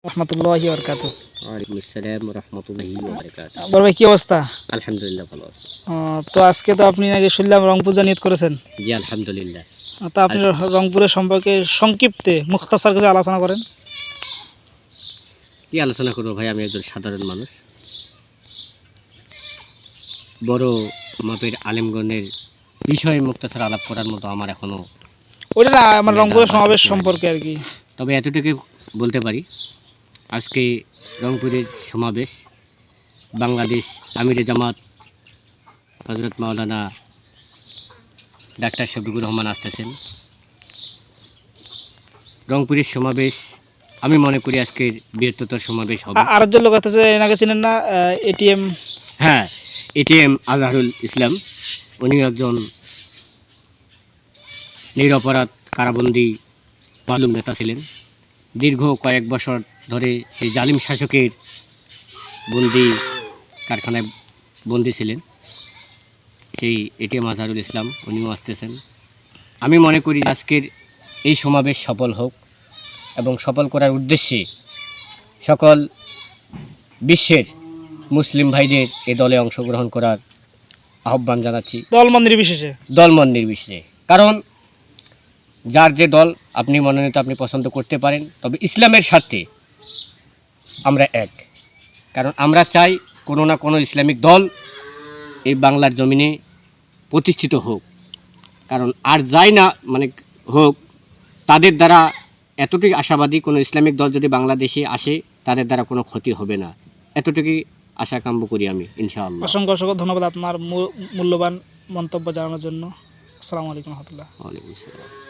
রহমতুল্লাহি ওয়া বারাকাতুহু। ওয়ালাইকুম আসসালাম ওয়া রাহমাতুল্লাহি ওয়া বারাকাতুহু। বড় ভাই কি অবস্থা? আলহামদুলিল্লাহ ভালো আছি। তো আজকে তো আপনি নাকি শুনলাম রংপুর নিয়ত করেছেন। জি আলহামদুলিল্লাহ। তো আপনি রংপুরের সম্পর্কে সংক্ষিপ্তে মুখতাসার কিছু আলোচনা করেন। কি আলোচনা করবো ভাই, আমি একজন সাধারণ মানুষ। বড় মাপের আলেমগণের বিষয়ে মুক্তাসার আলাপ করার মতো আমার এখনো ওইটা না, আমার রংপুরের সমাবেশ সম্পর্কে আর কি। তবে এতটুকু বলতে পারি, আজকে রংপুরের সমাবেশ বাংলাদেশ আমিরে জামাত হযরত মাওলানা ডাক্তার শফিকুর রহমান আসতেছেন। রংপুরের সমাবেশ আমি মনে করি আজকের বৃহত্তর সমাবেশ হবে। আরেকজন লোক আছে, এনাকে চিনেন না? এটিএম। হ্যাঁ, এটিএম আজহারুল ইসলাম। উনি একজন নিরপরাধ কারাবন্দী মালুম নেতা ছিলেন। দীর্ঘ কয়েক বছর ধরে সেই জালিম শাসকের বন্দি কারখানায় বন্দি ছিলেন সেই এটিএম আজহারুল ইসলাম, উনিও আসতেছেন। আমি মনে করি আজকের এই সমাবেশ সফল হোক এবং সফল করার উদ্দেশ্যে সকল বিশ্বের মুসলিম ভাইদের এ দলে অংশগ্রহণ করার আহ্বান জানাচ্ছি, দলমত নির্বিশেষে। দলমত নির্বিশেষে। কারণ যার যে দল আপনি মনোনীত আপনি পছন্দ করতে পারেন, তবে ইসলামের স্বার্থে আমরা এক। কারণ আমরা চাই কোনো না কোনো ইসলামিক দল এই বাংলার জমিনে প্রতিষ্ঠিত হোক। কারণ আর যাই না মানে হোক, তাদের দ্বারা এতটুকু আশাবাদী, কোনো ইসলামিক দল যদি বাংলাদেশে আসে তাদের দ্বারা কোনো ক্ষতি হবে না, এতটুকুই আশা কাম্য করি আমি, ইনশাআল্লাহ। অসংখ্য অসংখ্য ধন্যবাদ আপনার মূল্যবান মন্তব্য জানানোর জন্য। আসসালামু আলাইকুম রহমতুল্লাহ। ওয়ালাইকুম আসসালাম।